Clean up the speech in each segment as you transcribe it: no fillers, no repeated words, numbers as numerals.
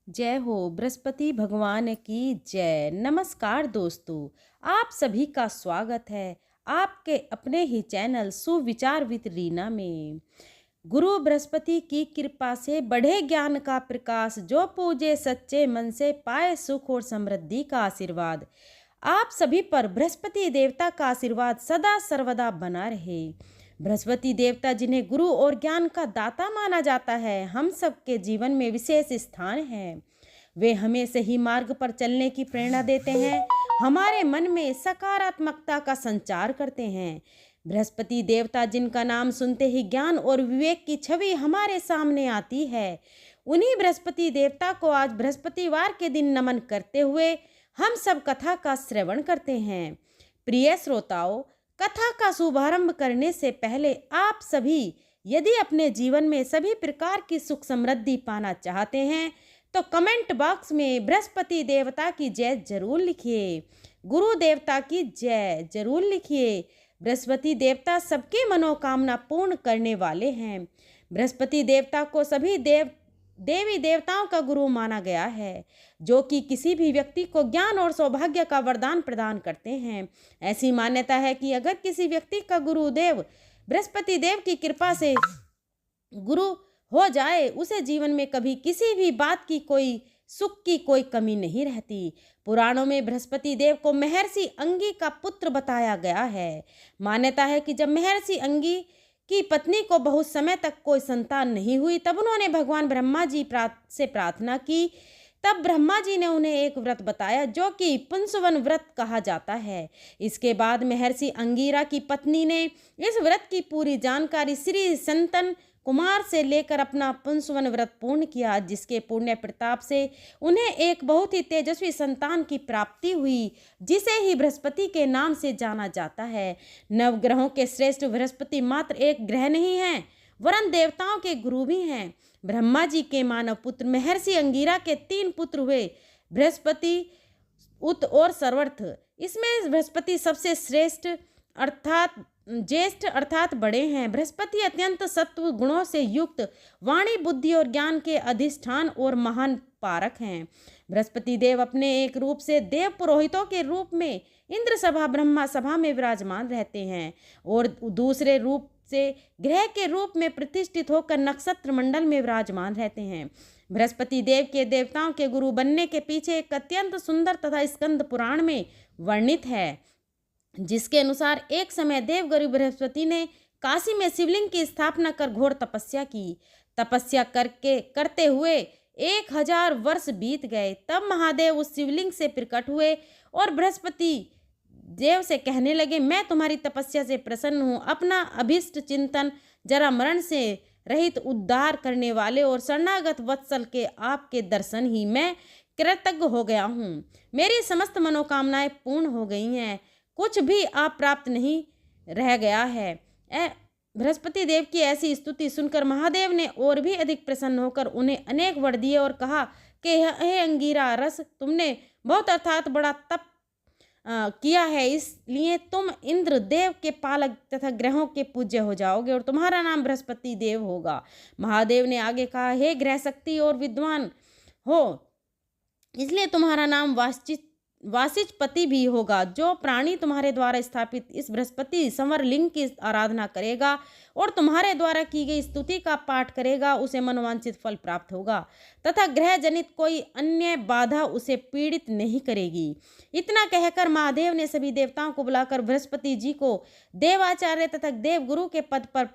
जय हो बृहस्पति भगवान की जय। नमस्कार दोस्तों, आप सभी का स्वागत है आपके अपने ही चैनल सुविचार विद रीना में। गुरु बृहस्पति की कृपा से बढ़े ज्ञान का प्रकाश, जो पूजे सच्चे मन से पाए सुख और समृद्धि का आशीर्वाद। आप सभी पर बृहस्पति देवता का आशीर्वाद सदा सर्वदा बना रहे। बृहस्पति देवता जिन्हें गुरु और ज्ञान का दाता माना जाता है, हम सबके जीवन में विशेष स्थान है। वे हमें सही मार्ग पर चलने की प्रेरणा देते हैं, हमारे मन में सकारात्मकता का संचार करते हैं। बृहस्पति देवता जिनका नाम सुनते ही ज्ञान और विवेक की छवि हमारे सामने आती है, उन्हीं बृहस्पति देवता को आज बृहस्पतिवार के दिन नमन करते हुए हम सब कथा का श्रवण करते हैं। प्रिय श्रोताओं, कथा का शुभारंभ करने से पहले आप सभी यदि अपने जीवन में सभी प्रकार की सुख समृद्धि पाना चाहते हैं तो कमेंट बॉक्स में बृहस्पति देवता की जय जरूर लिखिए, गुरु देवता की जय जरूर लिखिए। बृहस्पति देवता सबकी मनोकामना पूर्ण करने वाले हैं। बृहस्पति देवता को सभी देवी देवताओं का गुरु माना गया है, जो कि किसी भी व्यक्ति को ज्ञान और सौभाग्य का वरदान प्रदान करते हैं। ऐसी मान्यता है कि अगर किसी व्यक्ति का गुरुदेव बृहस्पति देव की कृपा से गुरु हो जाए, उसे जीवन में कभी किसी भी बात की कोई सुख की कोई कमी नहीं रहती। पुराणों में बृहस्पति देव को महर्षि अंगी का पुत्र बताया गया है। मान्यता है कि जब महर्षि अंगी की पत्नी को बहुत समय तक कोई संतान नहीं हुई, तब उन्होंने भगवान ब्रह्मा जी से प्रार्थना की। तब ब्रह्मा जी ने उन्हें एक व्रत बताया, जो कि पुंसवन व्रत कहा जाता है। इसके बाद महर्षि अंगीरा की पत्नी ने इस व्रत की पूरी जानकारी श्री संतन कुमार से लेकर अपना पुंसवन व्रत पूर्ण किया, जिसके पुण्य प्रताप से उन्हें एक बहुत ही तेजस्वी संतान की प्राप्ति हुई, जिसे ही बृहस्पति के नाम से जाना जाता है। नवग्रहों के श्रेष्ठ बृहस्पति मात्र एक ग्रह नहीं है, वरन देवताओं के गुरु भी हैं। ब्रह्मा जी के मानव पुत्र महर्षि अंगीरा के 3 पुत्र हुए, बृहस्पति, उत और सर्वर्थ। इसमें बृहस्पति सबसे श्रेष्ठ अर्थात ज्येष्ठ अर्थात बड़े हैं। बृहस्पति अत्यंत सत्व गुणों से युक्त, वाणी बुद्धि और ज्ञान के अधिष्ठान और महान पारक हैं। बृहस्पति देव अपने एक रूप से देव पुरोहितों के रूप में इंद्र सभा ब्रह्मा सभा में विराजमान रहते हैं, और दूसरे रूप से ग्रह के रूप में प्रतिष्ठित होकर नक्षत्र मंडल में विराजमान रहते हैं। बृहस्पति देव के देवताओं के गुरु बनने के पीछे एक अत्यंत सुंदर तथा स्कंद पुराण में वर्णित है, जिसके अनुसार एक समय देवगुरु बृहस्पति ने काशी में शिवलिंग की स्थापना कर घोर तपस्या की। तपस्या करते हुए 1000 वर्ष बीत गए। तब महादेव उस शिवलिंग से प्रकट हुए और बृहस्पति देव से कहने लगे, मैं तुम्हारी तपस्या से प्रसन्न हूँ। अपना अभिष्ट चिंतन जरा मरण से रहित उद्धार करने वाले और शरणागत वत्सल के आपके दर्शन ही मैं कृतज्ञ हो गया हूँ। मेरी समस्त मनोकामनाएं पूर्ण हो गई हैं, कुछ भी आप प्राप्त नहीं रह गया है। बृहस्पति देव की ऐसी स्तुति सुनकर महादेव ने और भी अधिक प्रसन्न होकर उन्हें अनेक वर दिए और कहा कि हे अंगीरा रस, तुमने बहुत अर्थात बड़ा तप किया है, इसलिए तुम इंद्र देव के पालक तथा ग्रहों के पूज्य हो जाओगे और तुम्हारा नाम बृहस्पति देव होगा। महादेव ने आगे कहा, हे ग्रह शक्ति और विद्वान हो, इसलिए तुम्हारा नाम वासिचपति भी होगा। जो प्राणी तुम्हारे द्वारा स्थापित इस बृहस्पति संवर लिंग की आराधना करेगा और तुम्हारे द्वारा की गई स्तुति का पाठ करेगा, उसे मनोवांछित फल प्राप्त होगा तथा ग्रह जनित कोई अन्य बाधा उसे पीड़ित नहीं करेगी। इतना कहकर महादेव ने सभी देवताओं को बुलाकर बृहस्पति जी को देवाचार्य तथा देवगुरु के पद पर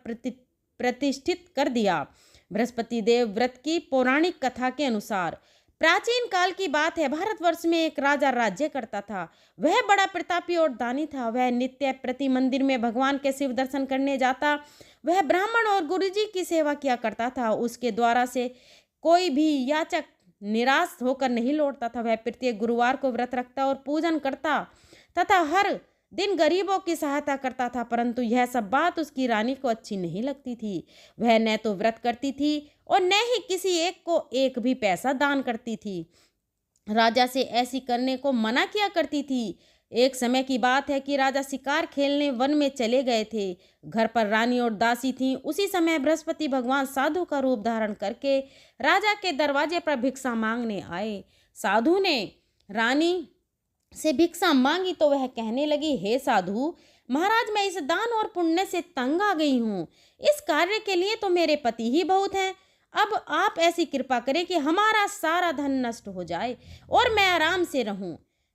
प्रतिष्ठित कर दिया। बृहस्पति देव व्रत की पौराणिक कथा के अनुसार प्राचीन काल की बात है, भारतवर्ष में एक राजा राज्य करता था। वह बड़ा प्रतापी और दानी था। वह नित्य प्रति मंदिर में भगवान के शिव दर्शन करने जाता। वह ब्राह्मण और गुरुजी की सेवा किया करता था। उसके द्वारा से कोई भी याचक निराश होकर नहीं लौटता था। वह प्रत्येक गुरुवार को व्रत रखता और पूजन करता तथा हर दिन गरीबों की सहायता करता था, परंतु यह सब बात उसकी रानी को अच्छी नहीं लगती थी। वह न तो व्रत करती थी और न ही किसी एक को एक भी पैसा दान करती थी। राजा से ऐसी करने को मना किया करती थी। एक समय की बात है कि राजा शिकार खेलने वन में चले गए थे। घर पर रानी और दासी थीं। उसी समय बृहस्पति भगवान साधु का रूप धारण करके राजा के दरवाजे पर भिक्षा मांगने आए। साधु ने रानी से भिक्षा मांगी तो वह कहने लगी, हे साधु महाराज, मैं इस दान और पुण्य से तंग आ गई हूँ। इस कार्य के लिए तो मेरे पति ही बहुत हैं। अब आप ऐसी कृपा करें कि हमारा सारा धन नष्ट हो जाए और मैं आराम से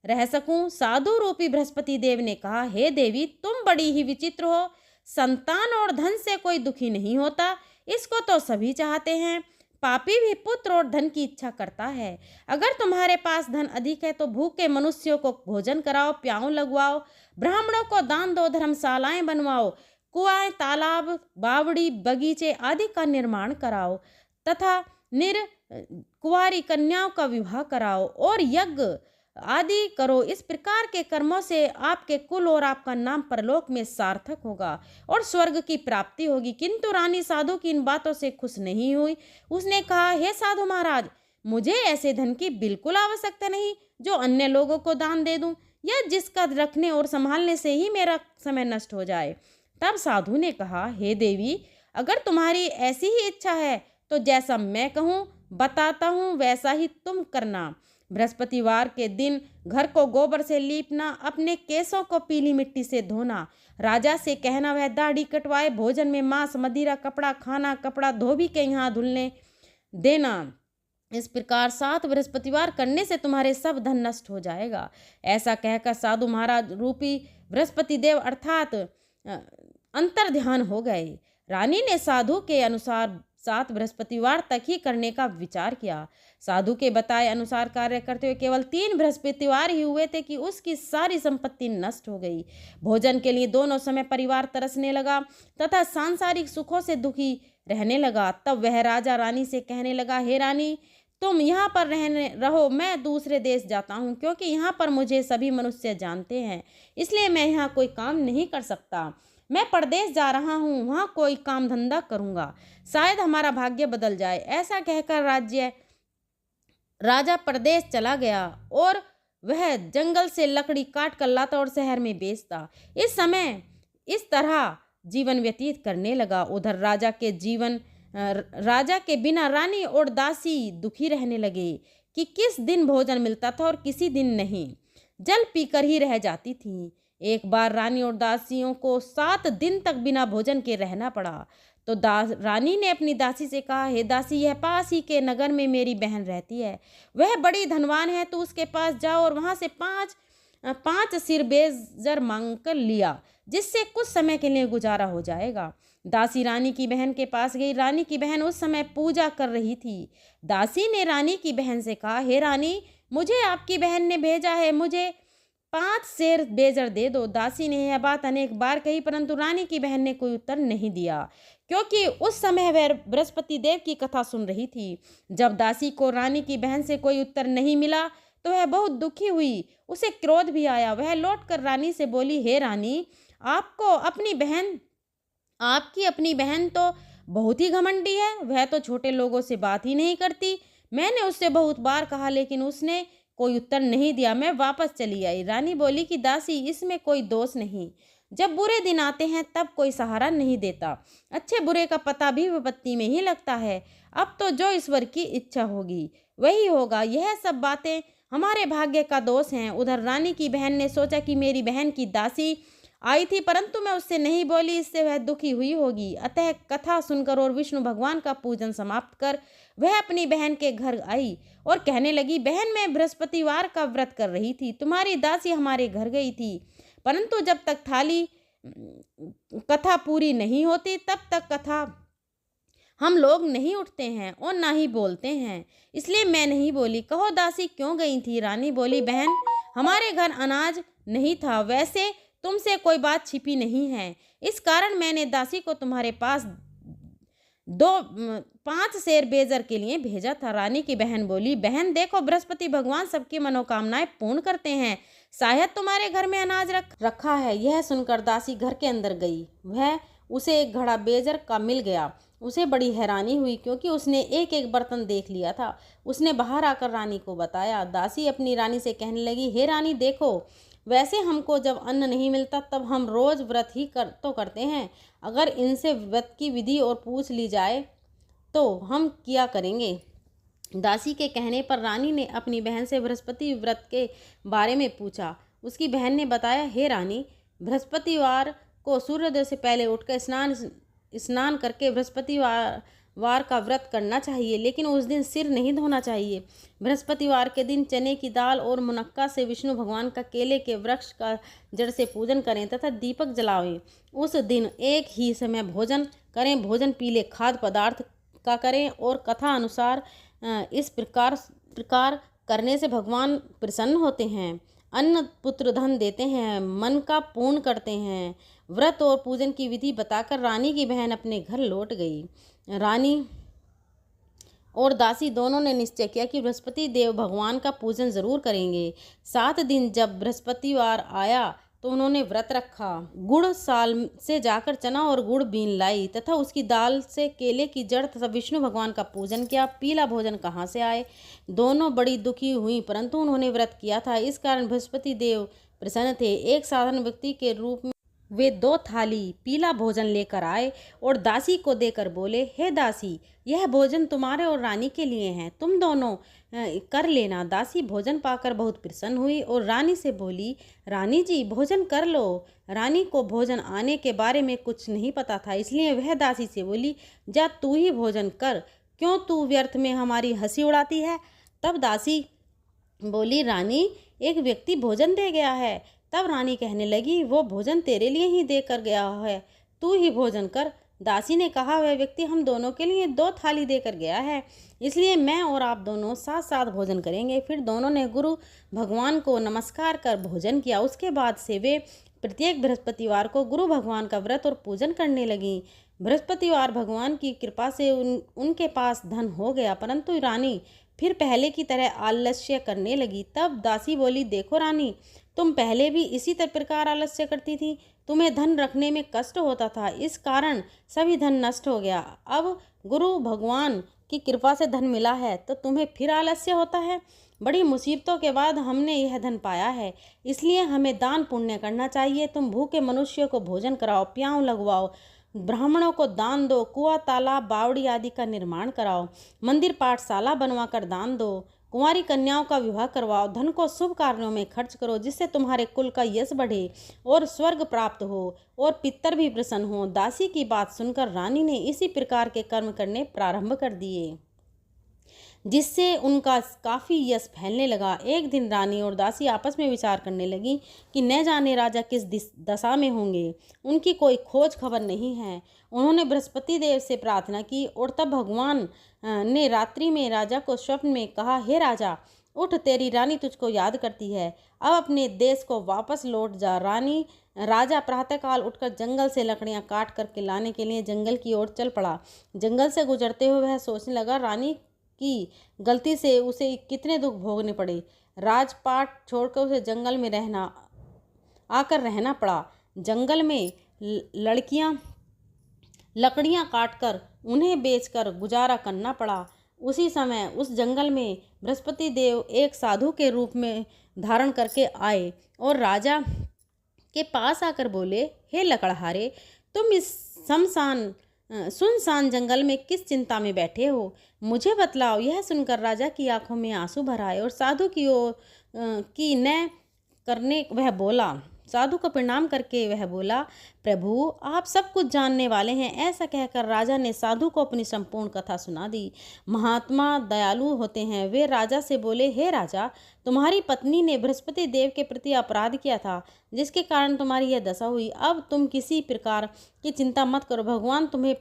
रह सकूं। साधु रूपी बृहस्पति देव ने कहा, हे देवी, तुम बड़ी ही विचित्र हो। संतान और धन से कोई दुखी नहीं होता, इसको तो सभी चाहते हैं। पापी भी पुत्र और धन की इच्छा करता है। अगर तुम्हारे पास धन अधिक है तो भूखे मनुष्यों को भोजन कराओ, प्याऊ लगवाओ, ब्राह्मणों को दान दो, धर्मशालाएं बनवाओ, कुआं, तालाब, बावड़ी, बगीचे आदि का निर्माण कराओ तथा कुंवारी कन्याओं का विवाह कराओ और यज्ञ आदि करो। इस प्रकार के कर्मों से आपके कुल और आपका नाम परलोक में सार्थक होगा और स्वर्ग की प्राप्ति होगी। किंतु रानी साधु की इन बातों से खुश नहीं हुई। उसने कहा, हे साधु महाराज, मुझे ऐसे धन की बिल्कुल आवश्यकता नहीं जो अन्य लोगों को दान दे दूं या जिसका रखने और संभालने से ही मेरा समय नष्ट हो जाए। तब साधु ने कहा, हे देवी, अगर तुम्हारी ऐसी ही इच्छा है तो जैसा मैं कहूँ बताता हूँ वैसा ही तुम करना। बृहस्पतिवार के दिन घर को गोबर से लीपना, अपने केसों को पीली मिट्टी से धोना, राजा से कहना वह दाढ़ी कटवाए, भोजन में मांस, मदिरा, कपड़ा खाना, कपड़ा धोबी के यहाँ धुलने देना। इस प्रकार 7 बृहस्पतिवार करने से तुम्हारे सब धन नष्ट हो जाएगा। ऐसा कहकर साधु महाराज रूपी बृहस्पति देव अर्थात अंतर ध्यान हो गए। रानी ने साधु के अनुसार 7 बृहस्पतिवार तक ही करने का विचार किया। साधु के बताए अनुसार कार्य करते हुए केवल 3 बृहस्पतिवार ही हुए थे कि उसकी सारी संपत्ति नष्ट हो गई। भोजन के लिए दोनों समय परिवार तरसने लगा तथा सांसारिक सुखों से दुखी रहने लगा। तब वह राजा रानी से कहने लगा, हे रानी, तुम यहाँ पर रहो, मैं दूसरे देश जाता हूँ, क्योंकि यहाँ पर मुझे सभी मनुष्य जानते हैं, इसलिए मैं यहाँ कोई काम नहीं कर सकता। मैं परदेश जा रहा हूँ, वहाँ कोई काम धंधा करूँगा, शायद हमारा भाग्य बदल जाए। ऐसा कहकर राजा परदेश चला गया और वह जंगल से लकड़ी काट कर लाता और शहर में बेचता। इस समय इस तरह जीवन व्यतीत करने लगा। उधर राजा के बिना रानी और दासी दुखी रहने लगे कि किस दिन भोजन मिलता था और किसी दिन नहीं, जल पीकर ही रह जाती थी। एक बार रानी और दासियों को 7 दिन तक बिना भोजन के रहना पड़ा तो रानी ने अपनी दासी से कहा, हे दासी, यह पास ही के नगर में मेरी बहन रहती है, वह बड़ी धनवान है, तो उसके पास जाओ और वहां से 5 सिर बेजर मांग कर लिया, जिससे कुछ समय के लिए गुजारा हो जाएगा। दासी रानी की बहन के पास गई। रानी की बहन उस समय पूजा कर रही थी। दासी ने रानी की बहन से कहा, हे रानी, मुझे आपकी बहन ने भेजा है, मुझे 5 सेर बेजर दे दो। दासी ने यह बात अनेक बार कही, परंतु रानी की बहन ने कोई उत्तर नहीं दिया, क्योंकि उस समय वह बृहस्पति देव की कथा सुन रही थी। जब दासी को रानी की बहन से कोई उत्तर नहीं मिला तो वह बहुत दुखी हुई, उसे क्रोध भी आया। वह लौटकर रानी से बोली, हे रानी, आपकी अपनी बहन तो बहुत ही घमंडी है, वह तो छोटे लोगों से बात ही नहीं करती। मैंने उससे बहुत बार कहा, लेकिन उसने कोई उत्तर नहीं दिया। मैं वापस चली आई। रानी बोली कि दासी, इसमें कोई दोष नहीं, जब बुरे दिन आते हैं तब कोई सहारा नहीं देता, अच्छे बुरे का पता भी विपत्ति में ही लगता है। अब तो जो ईश्वर की इच्छा होगी वही होगा, यह सब बातें हमारे भाग्य का दोष हैं। उधर रानी की बहन ने सोचा कि मेरी बहन की दासी आई थी, परंतु मैं उससे नहीं बोली, इससे वह दुखी हुई होगी। अतः कथा सुनकर और विष्णु भगवान का पूजन समाप्त कर वह अपनी बहन के घर आई और कहने लगी, बहन, मैं बृहस्पतिवार का व्रत कर रही थी, तुम्हारी दासी हमारे घर गई थी, परंतु जब तक कथा पूरी नहीं होती तब तक कथा हम लोग नहीं उठते हैं और ना ही बोलते हैं, इसलिए मैं नहीं बोली। कहो दासी, क्यों गई थी? रानी बोली, बहन, हमारे घर अनाज नहीं था, वैसे तुमसे कोई बात छिपी नहीं है, इस कारण मैंने दासी को तुम्हारे पास 5 सेर बेजर के लिए भेजा था। रानी की बहन बोली, बहन देखो, बृहस्पति भगवान सबकी मनोकामनाएं पूर्ण करते हैं, शायद तुम्हारे घर में अनाज रखा है। यह सुनकर दासी घर के अंदर गई। वह उसे एक घड़ा बेजर का मिल गया। उसे बड़ी हैरानी हुई, क्योंकि उसने एक एक बर्तन देख लिया था। उसने बाहर आकर रानी को बताया। दासी अपनी रानी से कहने लगी, हे रानी, देखो, वैसे हमको जब अन्न नहीं मिलता तब हम रोज व्रत ही करते हैं। अगर इनसे व्रत की विधि और पूछ ली जाए तो हम क्या करेंगे। दासी के कहने पर रानी ने अपनी बहन से बृहस्पति व्रत के बारे में पूछा। उसकी बहन ने बताया, हे रानी, बृहस्पतिवार को सूर्योदय से पहले उठकर स्नान करके बृहस्पतिवार का व्रत करना चाहिए, लेकिन उस दिन सिर नहीं धोना चाहिए। बृहस्पतिवार के दिन चने की दाल और मुनक्का से विष्णु भगवान का केले के वृक्ष का जड़ से पूजन करें तथा दीपक जलावें। उस दिन एक ही समय भोजन करें। भोजन पीले खाद्य पदार्थ का करें और कथा अनुसार इस प्रकार करने से भगवान प्रसन्न होते हैं, अन्न पुत्र धन देते हैं, मन का पूर्ण करते हैं। व्रत और पूजन की विधि बताकर रानी की बहन अपने घर लौट गई। रानी और दासी दोनों ने निश्चय किया कि बृहस्पति देव भगवान का पूजन जरूर करेंगे। 7 दिन जब बृहस्पतिवार आया तो उन्होंने व्रत रखा। गुड़ साल से जाकर चना और गुड़ बीन लाई तथा उसकी दाल से केले की जड़ तथा विष्णु भगवान का पूजन किया। पीला भोजन कहाँ से आए। दोनों बड़ी दुखी हुई, परंतु उन्होंने व्रत किया था, इस कारण बृहस्पति देव प्रसन्न थे। एक साधारण व्यक्ति के रूप में वे 2 थाली पीला भोजन लेकर आए और दासी को देकर बोले, हे दासी, यह भोजन तुम्हारे और रानी के लिए है, तुम दोनों कर लेना। दासी भोजन पाकर बहुत प्रसन्न हुई और रानी से बोली, रानी जी, भोजन कर लो। रानी को भोजन आने के बारे में कुछ नहीं पता था, इसलिए वह दासी से बोली, जा तू ही भोजन कर, क्यों तू व्यर्थ में हमारी हंसी उड़ाती है। तब दासी बोली, रानी, एक व्यक्ति भोजन दे गया है। तब रानी कहने लगी, वो भोजन तेरे लिए ही दे कर गया है, तू ही भोजन कर। दासी ने कहा, वह व्यक्ति हम दोनों के लिए 2 थाली देकर गया है, इसलिए मैं और आप दोनों साथ साथ भोजन करेंगे। फिर दोनों ने गुरु भगवान को नमस्कार कर भोजन किया। उसके बाद से वे प्रत्येक बृहस्पतिवार को गुरु भगवान का व्रत और पूजन करने लगी। बृहस्पतिवार भगवान की कृपा से उनके पास धन हो गया, परंतु रानी फिर पहले की तरह आलस्य करने लगी। तब दासी बोली, देखो रानी, तुम पहले भी इसी प्रकार आलस्य करती थी, तुम्हें धन रखने में कष्ट होता था, इस कारण सभी धन नष्ट हो गया। अब गुरु भगवान की कृपा से धन मिला है तो तुम्हें फिर आलस्य होता है। बड़ी मुसीबतों के बाद हमने यह धन पाया है, इसलिए हमें दान पुण्य करना चाहिए। तुम भूखे मनुष्यों को भोजन कराओ, प्याऊ लगवाओ, ब्राह्मणों को दान दो, कुआं तालाब बावड़ी आदि का निर्माण कराओ, मंदिर पाठशाला बनवा कर दान दो, कुंवारी कन्याओं का विवाह करवाओ, धन को शुभ कार्यों में खर्च करो, जिससे तुम्हारे कुल का यश बढ़े और स्वर्ग प्राप्त हो और पितर भी प्रसन्न हो। दासी की बात सुनकर रानी ने इसी प्रकार के कर्म करने प्रारंभ कर दिए, जिससे उनका काफ़ी यश फैलने लगा। एक दिन रानी और दासी आपस में विचार करने लगी कि न जाने राजा किस दशा में होंगे, उनकी कोई खोज खबर नहीं है। उन्होंने बृहस्पति देव से प्रार्थना की और तब भगवान ने रात्रि में राजा को स्वप्न में कहा, हे राजा, उठ, तेरी रानी तुझको याद करती है, अब अपने देश को वापस लौट जा। राजा प्रातःकाल उठकर जंगल से लकड़ियां काट करके लाने के लिए जंगल की ओर चल पड़ा। जंगल से गुजरते हुए वह सोचने लगा, रानी की गलती से उसे कितने दुख भोगने पड़े। राजपाट छोड़कर उसे जंगल में रहना पड़ा। जंगल में लकड़ियां काटकर उन्हें बेचकर गुजारा करना पड़ा। उसी समय उस जंगल में बृहस्पति देव एक साधु के रूप में धारण करके आए और राजा के पास आकर बोले, हे लकड़हारे, तुम इस सुनसान जंगल में किस चिंता में बैठे हो, मुझे बतलाओ। यह सुनकर राजा की आंखों में आंसू भर आए और साधु की ओर की न करने वह बोला, साधु को प्रणाम करके वह बोला, प्रभु, आप सब कुछ जानने वाले हैं। ऐसा कहकर राजा ने साधु को अपनी संपूर्ण कथा सुना दी। महात्मा दयालु होते हैं। वे राजा से बोले, हे राजा, तुम्हारी पत्नी ने बृहस्पति देव के प्रति अपराध किया था, जिसके कारण तुम्हारी यह दशा हुई। अब तुम किसी प्रकार की चिंता मत करो, भगवान तुम्हें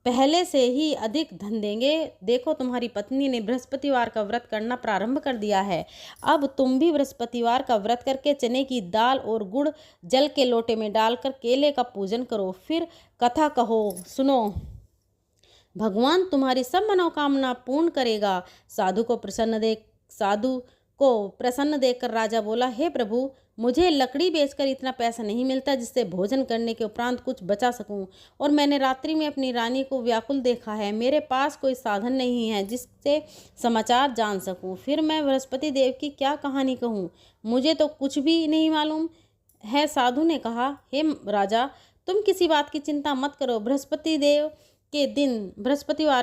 पहले से ही अधिक धन देंगे। देखो, तुम्हारी पत्नी ने बृहस्पतिवार का व्रत करना प्रारंभ कर दिया है। अब तुम भी बृहस्पतिवार का व्रत करके चने की दाल और गुड़ जल के लोटे में डालकर केले का पूजन करो, फिर कथा कहो, सुनो, भगवान तुम्हारी सब मनोकामना पूर्ण करेगा। साधु को प्रसन्न देख साधु को प्रसन्न देखकर राजा बोला, हे प्रभु, मुझे लकड़ी बेचकर इतना पैसा नहीं मिलता जिससे भोजन करने के उपरांत कुछ बचा सकूं, और मैंने रात्रि में अपनी रानी को व्याकुल देखा है। मेरे पास कोई साधन नहीं है जिससे समाचार जान सकूं। फिर मैं बृहस्पति देव की क्या कहानी कहूं? मुझे तो कुछ भी नहीं मालूम है। साधु ने कहा, हे राजा, तुम किसी बात की चिंता मत करो। बृहस्पतिवार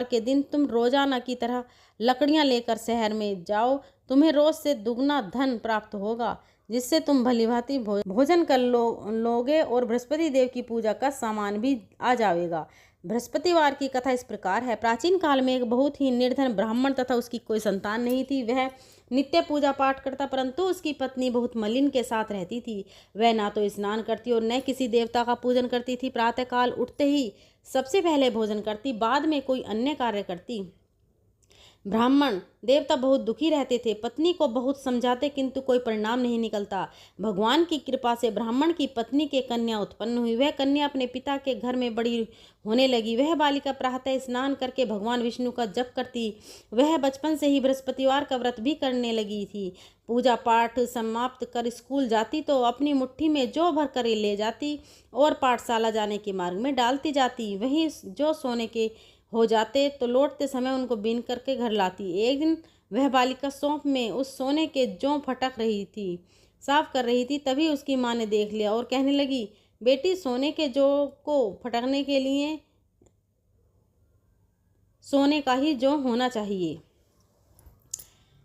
के दिन तुम रोजाना की तरह लकड़ियां लेकर शहर में जाओ। तुम्हें रोज से दुगना धन प्राप्त होगा, जिससे तुम भलीभांति भोजन कर लोगे और बृहस्पति देव की पूजा का सामान भी आ जाएगा। बृहस्पतिवार की कथा इस प्रकार है। प्राचीन काल में एक बहुत ही निर्धन ब्राह्मण तथा उसकी कोई संतान नहीं थी। वह नित्य पूजा पाठ करता, परंतु उसकी पत्नी बहुत मलिन के साथ रहती थी। वह ना तो स्नान करती और न किसी देवता का पूजन करती थी। प्रातःकाल उठते ही सबसे पहले भोजन करती, बाद में कोई अन्य कार्य करती। ब्राह्मण देवता बहुत दुखी रहते थे। पत्नी को बहुत समझाते, किंतु कोई परिणाम नहीं निकलता। भगवान की कृपा से ब्राह्मण की पत्नी के कन्या उत्पन्न हुई। वह कन्या अपने पिता के घर में बड़ी होने लगी। वह बालिका प्रातः स्नान करके भगवान विष्णु का जप करती। वह बचपन से ही बृहस्पतिवार का व्रत भी करने लगी थी। पूजा पाठ समाप्त कर स्कूल जाती तो अपनी मुट्ठी में जौ भर कर ले जाती और पाठशाला जाने के मार्ग में डालती जाती। वहीं जो सोने के हो जाते तो लौटते समय उनको बीन करके घर लाती। एक दिन वह बालिका सौंप में उस सोने के जौ फटक रही थी, साफ कर रही थी। तभी उसकी माँ ने देख लिया और कहने लगी, बेटी, सोने के जौ को फटकने के लिए सोने का ही जौ होना चाहिए,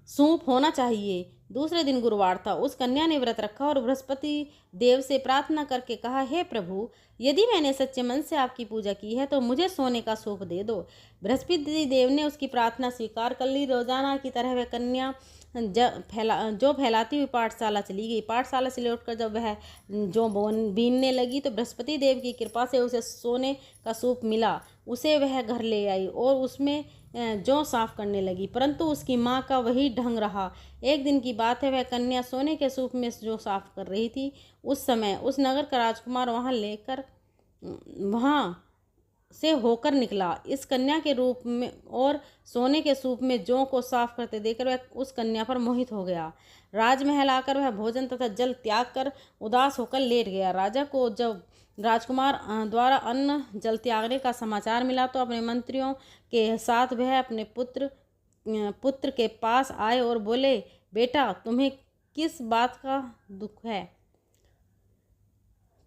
सूप होना चाहिए। दूसरे दिन गुरुवार था। उस कन्या ने व्रत रखा और बृहस्पति देव से प्रार्थना करके कहा, हे प्रभु, यदि मैंने सच्चे मन से आपकी पूजा की है तो मुझे सोने का सूप दे दो। बृहस्पति देव ने उसकी प्रार्थना स्वीकार कर ली। रोजाना की तरह वह कन्या जो फैलाती हुई पाठशाला चली गई। पाठशाला से लौटकर जब वह जो बीनने लगी तो बृहस्पति देव की कृपा से उसे सोने का सूप मिला। उसे वह घर ले आई और उसमें जौ साफ करने लगी, परंतु उसकी माँ का वही ढंग रहा। एक दिन की बात है, वह कन्या सोने के सूप में जौ साफ कर रही थी। उस समय उस नगर का राजकुमार वहाँ से होकर निकला। इस कन्या के रूप में और सोने के सूप में जौ को साफ करते देखकर वह उस कन्या पर मोहित हो गया। राजमहल आकर वह भोजन तथा जल त्याग कर उदास होकर लेट गया। राजा को जब राजकुमार द्वारा अन्न जल त्यागने का समाचार मिला तो अपने मंत्रियों के साथ वह अपने पुत्र के पास आए और बोले, बेटा, तुम्हें किस बात का दुख है,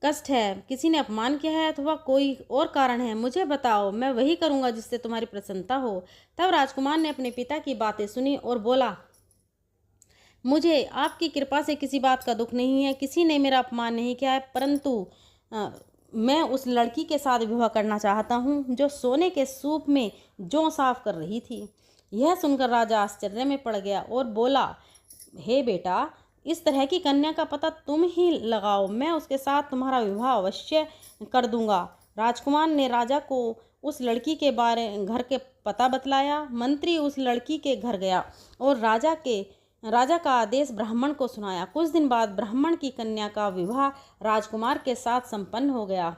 कष्ट है? किसी ने अपमान किया है अथवा कोई और कारण है? मुझे बताओ, मैं वही करूंगा जिससे तुम्हारी प्रसन्नता हो। तब राजकुमार ने अपने पिता की बातें सुनी और बोला, मुझे आपकी कृपा से किसी बात का दुख नहीं है। किसी ने मेरा अपमान नहीं किया है, परंतु मैं उस लड़की के साथ विवाह करना चाहता हूँ जो सोने के सूप में जौ साफ कर रही थी। यह सुनकर राजा आश्चर्य में पड़ गया और बोला, हे बेटा, इस तरह की कन्या का पता तुम ही लगाओ, मैं उसके साथ तुम्हारा विवाह अवश्य कर दूंगा। राजकुमार ने राजा को उस लड़की के घर के पता बतलाया। मंत्री उस लड़की के घर गया और राजा का आदेश ब्राह्मण को सुनाया। कुछ दिन बाद ब्राह्मण की कन्या का विवाह राजकुमार के साथ संपन्न हो गया।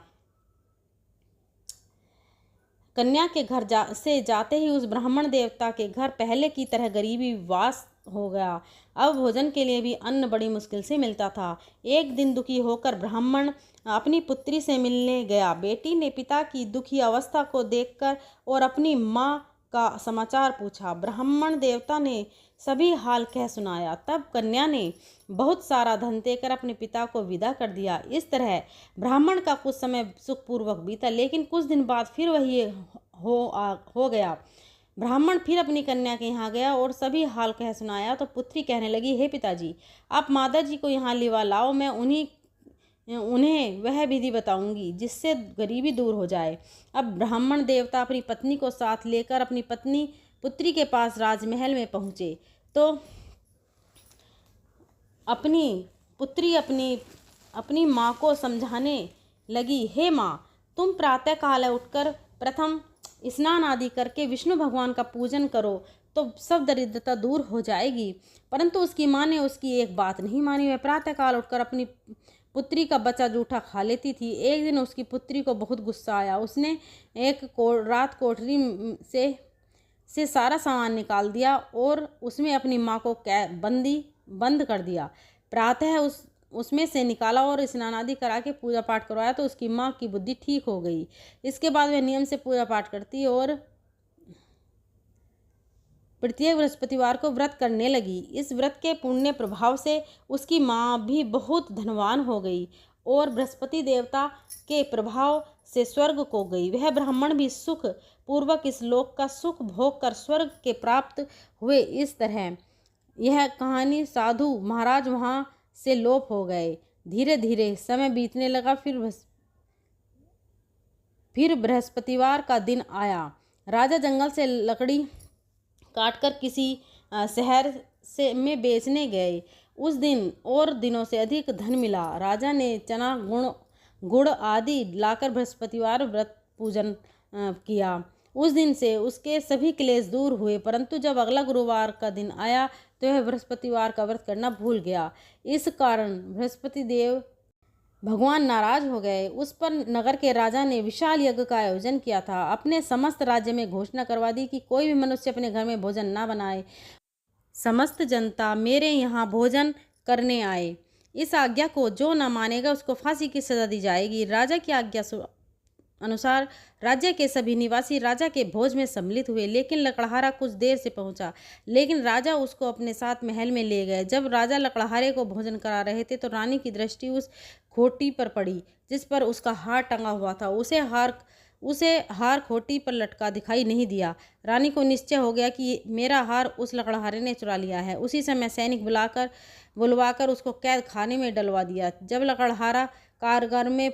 कन्या के घर से जाते ही उस ब्राह्मण देवता के घर पहले की तरह गरीबी वास हो गया। अब भोजन के लिए भी अन्न बड़ी मुश्किल से मिलता था। एक दिन दुखी होकर ब्राह्मण अपनी पुत्री से मिलने गया। बेटी ने पिता की दुखी अवस्था को देखकर और अपनी माँ का समाचार पूछा। ब्राह्मण देवता ने सभी हाल कह सुनाया। तब कन्या ने बहुत सारा धन देकर अपने पिता को विदा कर दिया। इस तरह ब्राह्मण का कुछ समय सुखपूर्वक बीता, लेकिन कुछ दिन बाद फिर वही हो गया। ब्राह्मण फिर अपनी कन्या के यहाँ गया और सभी हाल कह सुनाया तो पुत्री कहने लगी, हे पिताजी, आप माता जी को यहाँ लिवा लाओ, मैं उन्हें वह विधि बताऊंगी जिससे गरीबी दूर हो जाए। अब ब्राह्मण देवता अपनी पत्नी को साथ लेकर अपनी पुत्री के पास राजमहल में पहुँचे तो अपनी पुत्री अपनी माँ को समझाने लगी, हे माँ, तुम प्रातः काल उठकर प्रथम स्नान आदि करके विष्णु भगवान का पूजन करो तो सब दरिद्रता दूर हो जाएगी। परंतु उसकी माँ ने उसकी एक बात नहीं मानी। वह प्रातःकाल उठकर अपनी पुत्री का बच्चा जूठा खा लेती थी। एक दिन उसकी पुत्री को बहुत गुस्सा आया। उसने रात कोठरी से सारा सामान निकाल दिया और उसमें अपनी माँ को बंदी बंद कर दिया। प्रातः उसमें से निकाला और स्नान आदि करा के पूजा पाठ करवाया तो उसकी माँ की बुद्धि ठीक हो गई। इसके बाद वह नियम से पूजा पाठ करती और प्रत्येक बृहस्पतिवार को व्रत करने लगी। इस व्रत के पुण्य प्रभाव से उसकी माँ भी बहुत धनवान हो गई और बृहस्पति देवता के प्रभाव से स्वर्ग को गई। वह ब्राह्मण भी सुख पूर्वक इस लोक का सुख भोग कर स्वर्ग के प्राप्त हुए। इस तरह यह कहानी साधु महाराज वहाँ से लोप हो गए। धीरे धीरे समय बीतने लगा। फिर बृहस्पतिवार का दिन आया। राजा जंगल से लकड़ी काटकर किसी शहर से में बेचने गए। उस दिन और दिनों से अधिक धन मिला। राजा ने चना गुड़ आदि लाकर बृहस्पतिवार व्रत पूजन किया। उस दिन से उसके सभी क्लेश दूर हुए। परंतु जब अगला गुरुवार का दिन आया तो वह बृहस्पतिवार का व्रत करना भूल गया। इस कारण बृहस्पति देव भगवान नाराज हो गए। उस पर नगर के राजा ने विशाल यज्ञ का आयोजन किया था। अपने समस्त राज्य में घोषणा करवा दी कि कोई भी मनुष्य अपने घर में भोजन ना बनाए। समस्त जनता मेरे यहाँ भोजन करने आए। इस आज्ञा को जो न मानेगा उसको फांसी की सजा दी जाएगी। राजा की आज्ञा अनुसार राज्य के सभी निवासी राजा के भोज में सम्मिलित हुए। लेकिन लकड़हारा कुछ देर से पहुंचा, लेकिन राजा उसको अपने साथ महल में ले गए। जब राजा लकड़हारे को भोजन करा रहे थे तो रानी की दृष्टि उस खोटी पर पड़ी जिस पर उसका हार टंगा हुआ था। उसे हार खोटी पर लटका दिखाई नहीं दिया। रानी को निश्चय हो गया कि मेरा हार उस लकड़हारे ने चुरा लिया है। उसी समय सैनिक बुलवाकर उसको कैद खाने में डलवा दिया। जब लकड़हारा कारागार में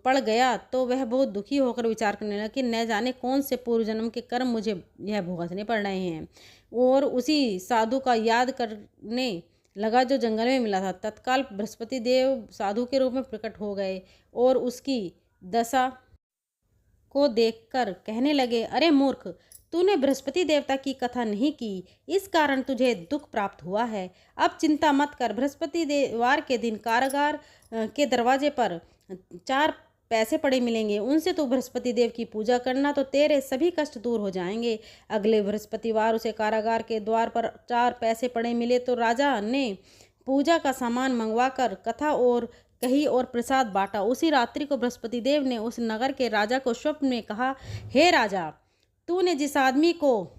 पड़ गया तो वह बहुत दुखी होकर विचार करने लगा कि न जाने कौन से पूर्व जन्म के कर्म मुझे यह भुगतने पड़ रहे हैं। और उसी साधु का याद करने लगा जो जंगल में मिला था। तत्काल बृहस्पति देव साधु के रूप में प्रकट हो गए और उसकी दशा को देखकर कहने लगे, अरे मूर्ख, तूने बृहस्पति देवता की कथा नहीं की, इस कारण तुझे दुख प्राप्त हुआ है। अब चिंता मत कर। बृहस्पति देववार के दिन कारागार के दरवाजे पर 4 पैसे पड़े मिलेंगे। उनसे तू बृहस्पति देव की पूजा करना तो तेरे सभी कष्ट दूर हो जाएंगे। अगले बृहस्पतिवार उसे कारागार के द्वार पर 4 पैसे पड़े मिले तो राजा ने पूजा का सामान मंगवाकर कथा और कही और प्रसाद बांटा। उसी रात्रि को बृहस्पति देव ने उस नगर के राजा को स्वप्न में कहा, हे राजा, तूने जिस आदमी को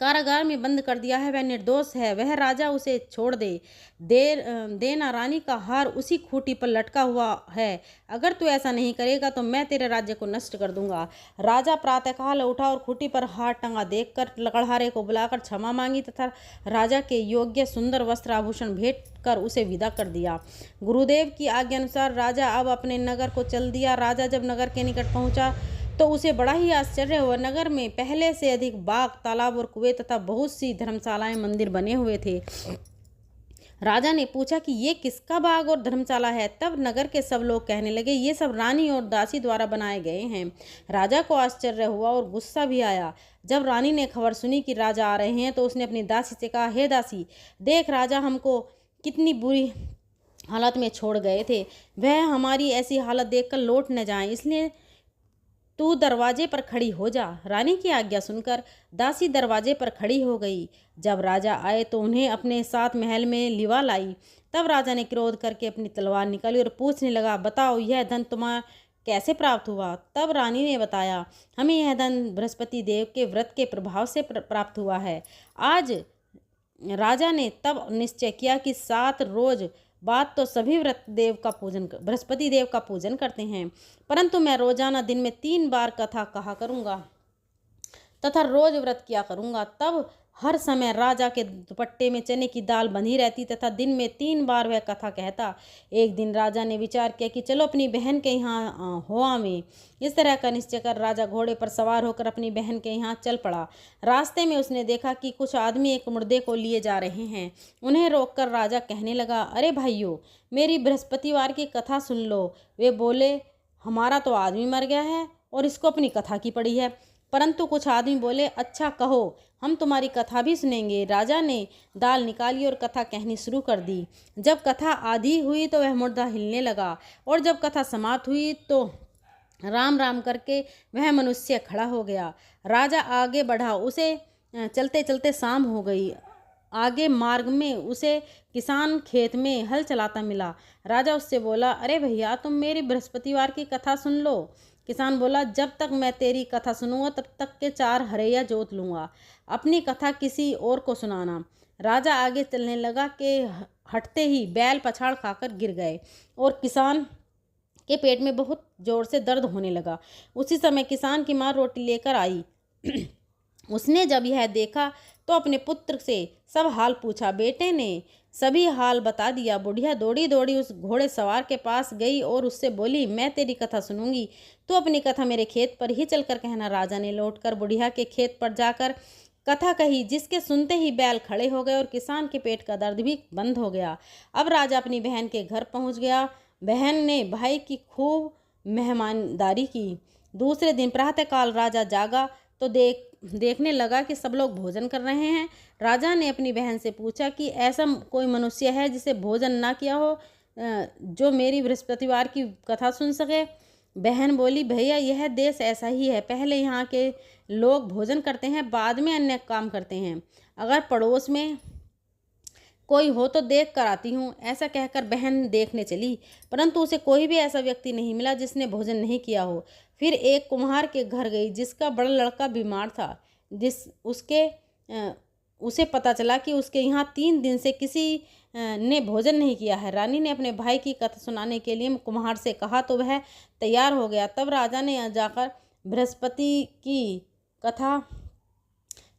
कारागार में बंद कर दिया है वह निर्दोष है। वह राजा उसे छोड़ देना। रानी का हार उसी खूंटी पर लटका हुआ है। अगर तू ऐसा नहीं करेगा तो मैं तेरे राज्य को नष्ट कर दूंगा। राजा प्रातःकाल उठा और खूंटी पर हार टंगा देखकर लकड़हारे को बुलाकर क्षमा मांगी तथा राजा के योग्य सुंदर वस्त्र आभूषण भेंट कर उसे विदा कर दिया। गुरुदेव की आज्ञा अनुसार राजा अब अपने नगर को चल दिया। राजा जब नगर के निकट पहुंचा तो उसे बड़ा ही आश्चर्य हुआ। नगर में पहले से अधिक बाग, तालाब और कुएं तथा बहुत सी धर्मशालाएं, मंदिर बने हुए थे। राजा ने पूछा कि ये किसका बाग और धर्मशाला है। तब नगर के सब लोग कहने लगे, ये सब रानी और दासी द्वारा बनाए गए हैं। राजा को आश्चर्य हुआ और गुस्सा भी आया। जब रानी ने खबर सुनी कि राजा आ रहे हैं तो उसने अपनी दासी से कहा, हे दासी, देख राजा हमको कितनी बुरी हालत में छोड़ गए थे। वह हमारी ऐसी हालत देखकर लौट न जाएं, इसलिए तू दरवाजे पर खड़ी हो जा। रानी की आज्ञा सुनकर दासी दरवाजे पर खड़ी हो गई। जब राजा आए तो उन्हें अपने साथ महल में लिवा लाई। तब राजा ने क्रोध करके अपनी तलवार निकाली और पूछने लगा, बताओ यह धन तुम्हें कैसे प्राप्त हुआ। तब रानी ने बताया, हमें यह धन बृहस्पति देव के व्रत के प्रभाव से प्राप्त हुआ है। आज राजा ने तब निश्चय किया कि 7 रोज बाद तो सभी बृहस्पति देव का पूजन करते हैं, परंतु मैं रोजाना दिन में 3 बार कथा कहा करूँगा तथा रोज व्रत किया करूँगा। तब हर समय राजा के दुपट्टे में चने की दाल बंधी रहती तथा दिन में 3 बार वह कथा कहता। एक दिन राजा ने विचार किया कि चलो अपनी बहन के यहाँ हो आवें। इस तरह का निश्चय कर राजा घोड़े पर सवार होकर अपनी बहन के यहाँ चल पड़ा। रास्ते में उसने देखा कि कुछ आदमी एक मुर्दे को लिए जा रहे हैं। उन्हें रोककर राजा कहने लगा, अरे भाइयों, मेरी बृहस्पतिवार की कथा सुन लो। वे बोले, हमारा तो आदमी मर गया है और इसको अपनी कथा की पड़ी है। परंतु कुछ आदमी बोले, अच्छा कहो, हम तुम्हारी कथा भी सुनेंगे। राजा ने दाल निकाली और कथा कहनी शुरू कर दी। जब कथा आधी हुई तो वह मुर्दा हिलने लगा और जब कथा समाप्त हुई तो राम राम करके वह मनुष्य खड़ा हो गया। राजा आगे बढ़ा। उसे चलते चलते शाम हो गई। आगे मार्ग में उसे किसान खेत में हल चलाता मिला। राजा उससे बोला, अरे भैया, तुम मेरी बृहस्पतिवार की कथा सुन लो। किसान बोला, जब तक मैं तेरी कथा सुनूंगा तब तक के 4 हरैया जोत लूंगा, अपनी कथा किसी और को सुनाना। राजा आगे चलने लगा कि हटते ही बैल पछाड़ खाकर गिर गए और किसान के पेट में बहुत जोर से दर्द होने लगा। उसी समय किसान की माँ रोटी लेकर आई। उसने जब यह देखा तो अपने पुत्र से सब हाल पूछा। बेटे ने सभी हाल बता दिया। बुढ़िया दौड़ी दौड़ी उस घोड़े सवार के पास गई और उससे बोली, मैं तेरी कथा सुनूंगी, तो अपनी कथा मेरे खेत पर ही चलकर कहना। राजा ने लौटकर बुढ़िया के खेत पर जाकर कथा कही, जिसके सुनते ही बैल खड़े हो गए और किसान के पेट का दर्द भी बंद हो गया। अब राजा अपनी बहन के घर पहुंच गया। बहन ने भाई की खूब मेहमानदारी की। दूसरे दिन प्रातःकाल राजा जागा तो देखने लगा कि सब लोग भोजन कर रहे हैं। राजा ने अपनी बहन से पूछा कि ऐसा कोई मनुष्य है जिसे भोजन ना किया हो, जो मेरी बृहस्पतिवार की कथा सुन सके। बहन बोली, भैया, यह देश ऐसा ही है, पहले यहाँ के लोग भोजन करते हैं, बाद में अन्य काम करते हैं। अगर पड़ोस में कोई हो तो देख कर आती हूँ। ऐसा कहकर बहन देखने चली, परंतु उसे कोई भी ऐसा व्यक्ति नहीं मिला जिसने भोजन नहीं किया हो। फिर एक कुम्हार के घर गई, जिसका बड़ा लड़का बीमार था। उसे पता चला कि उसके यहाँ 3 दिन से किसी ने भोजन नहीं किया है। रानी ने अपने भाई की कथा सुनाने के लिए कुम्हार से कहा तो वह तैयार हो गया। तब राजा ने जाकर बृहस्पति की कथा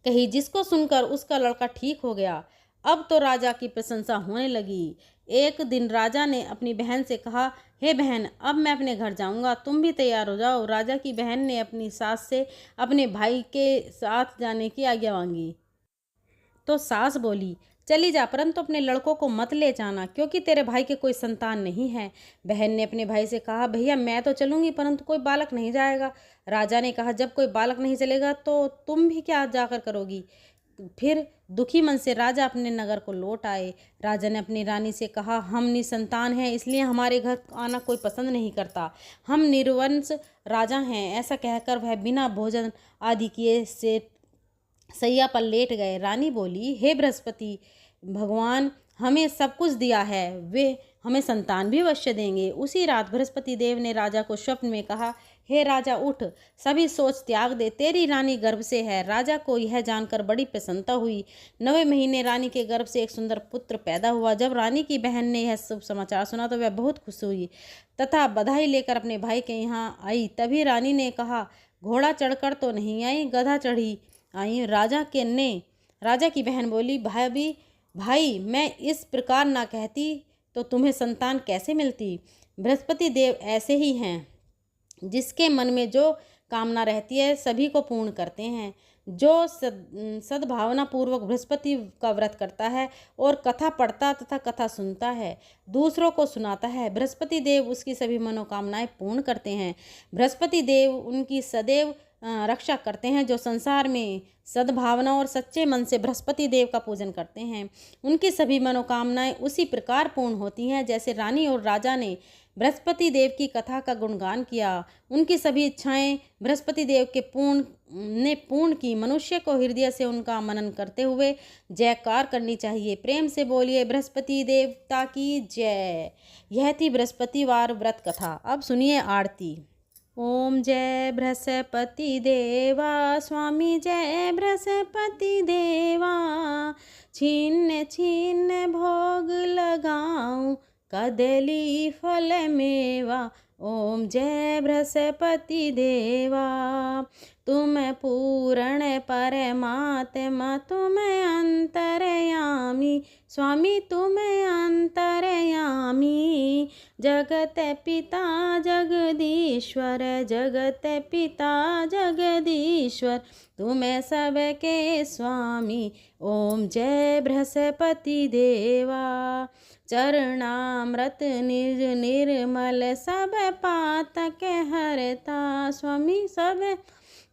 कही, जिसको सुनकर उसका लड़का ठीक हो गया। अब तो राजा की प्रशंसा होने लगी। एक दिन राजा ने अपनी बहन से कहा, हे बहन, अब मैं अपने घर जाऊंगा, तुम भी तैयार हो जाओ। राजा की बहन ने अपनी सास से अपने भाई के साथ जाने की आज्ञा मांगी तो सास बोली, चली जा, परंतु अपने लड़कों को मत ले जाना, क्योंकि तेरे भाई के कोई संतान नहीं है। बहन ने अपने भाई से कहा, भैया, मैं तो चलूंगी, परंतु कोई बालक नहीं जाएगा। राजा ने कहा, जब कोई बालक नहीं चलेगा तो तुम भी क्या जाकर करोगी। फिर दुखी मन से राजा अपने नगर को लौट आए। राजा ने अपनी रानी से कहा, हम निसंतान हैं, इसलिए हमारे घर आना कोई पसंद नहीं करता। हम निर्वंश राजा हैं। ऐसा कहकर वह बिना भोजन आदि किए से सैया पर लेट गए। रानी बोली, हे बृहस्पति, भगवान हमें सब कुछ दिया है, वे हमें संतान भी अवश्य देंगे। उसी रात बृहस्पति देव ने राजा को स्वप्न में कहा, हे राजा, उठ, सभी सोच त्याग दे, तेरी रानी गर्भ से है। राजा को यह जानकर बड़ी प्रसन्नता हुई। 9वें महीने रानी के गर्भ से एक सुंदर पुत्र पैदा हुआ। जब रानी की बहन ने यह शुभ समाचार सुना तो वह बहुत खुश हुई तथा बधाई लेकर अपने भाई के यहाँ आई। तभी रानी ने कहा, घोड़ा चढ़कर तो नहीं आई, गधा चढ़ी आई। राजा की बहन बोली, भाई, मैं इस प्रकार ना कहती तो तुम्हें संतान कैसे मिलती। बृहस्पति देव ऐसे ही हैं, जिसके मन में जो कामना रहती है सभी को पूर्ण करते हैं। जो सद्भावना पूर्वक बृहस्पति का व्रत करता है और कथा पढ़ता तथा कथा सुनता है, दूसरों को सुनाता है, बृहस्पति देव उसकी सभी मनोकामनाएं पूर्ण करते हैं। बृहस्पति देव उनकी सदैव रक्षा करते हैं। जो संसार में सद्भावना और सच्चे मन से बृहस्पति देव का पूजन करते हैं, उनकी सभी मनोकामनाएं उसी प्रकार पूर्ण होती हैं जैसे रानी और राजा ने बृहस्पति देव की कथा का गुणगान किया। उनकी सभी इच्छाएं बृहस्पति देव के पूर्ण की। मनुष्य को हृदय से उनका मनन करते हुए जयकार करनी चाहिए। प्रेम से बोलिए, बृहस्पति देवता की जय। यह थी बृहस्पतिवार व्रत कथा। अब सुनिए आरती। ओम जय बृहस्पति देवा, स्वामी जय बृहस्पति देवा, छिन्न छिन्न भोग लगाऊं, कदली फल मेवा। ओम जय बृहस्पति देवा, तुम पूर्ण परमात्मा, तुम अंतर्यामी, स्वामी तुम अंतर्यामी। जगत पिता जगदीश्वर, जगत पिता जगदीश्वर, तुम सबके स्वामी। ओम जय बृहस्पति देवा, चरणामृत निज निर्मल, सब पातक हरता, स्वामी सब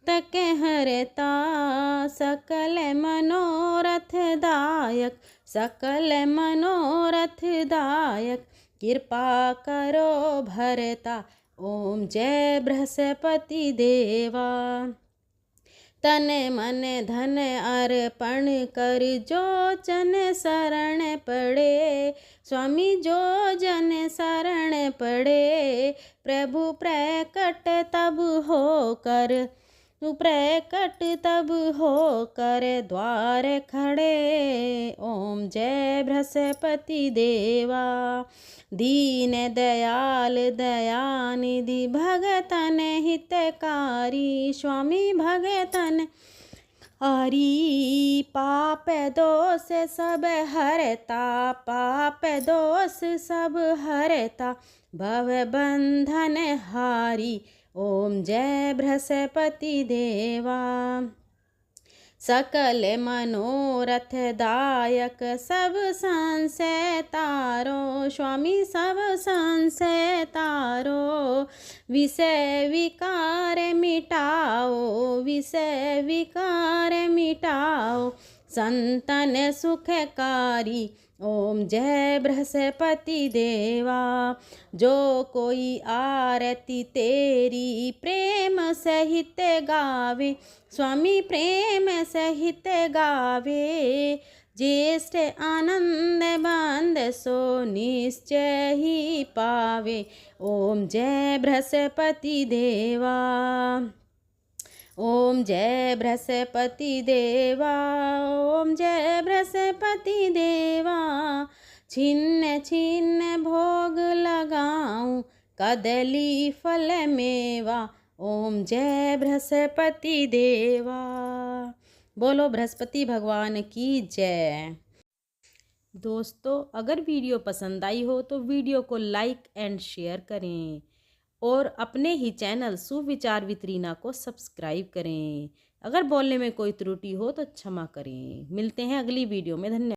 तक हरता। सकल मनोरथ दायक, सकल मनोरथ दायक, कृपा करो भरता। ओम जय बृहस्पति देवा, तन मन धन अर्पण कर जो जन शरण पड़े। स्वामी जो जन शरण पड़े, प्रभु प्रकट तब होकर, प्रकट तब होकर द्वार खड़े। ओम जय बृहस्पति देवा, दीन दयाल दयानिधि भगतन हितकारी। स्वामी भगतन हरि पाप दोष सब हरता, पाप दोष सब हरता, भव बंधन हारी। ओम जय बृहस्पति देवा, सकल मनोरथ दायक सब संशय तारो। स्वामी सब संशय तारो, विषय विकार मिटाओ, विषय विकार मिटाओ, संतन सुखकारी। ओम जय बृहस्पति देवा, जो कोई आरती तेरी प्रेम सहित गावे। स्वामी प्रेम सहित गावे, ज्येष्ठ आनंद बंद सो निश्चय ही पावे। ओम जय बृहस्पति देवा, ओम जय बृहस्पति देवा, ओम जय बृहस्पति देवा। छिन्न छिन्न भोग लगाऊं, कदली फल मेवा। ओम जय बृहस्पति देवा। बोलो बृहस्पति भगवान की जय। दोस्तों, अगर वीडियो पसंद आई हो तो वीडियो को लाइक एंड शेयर करें और अपने ही चैनल सुविचार विद रीना को सब्सक्राइब करें। अगर बोलने में कोई त्रुटि हो तो क्षमा करें। मिलते हैं अगली वीडियो में। धन्यवाद।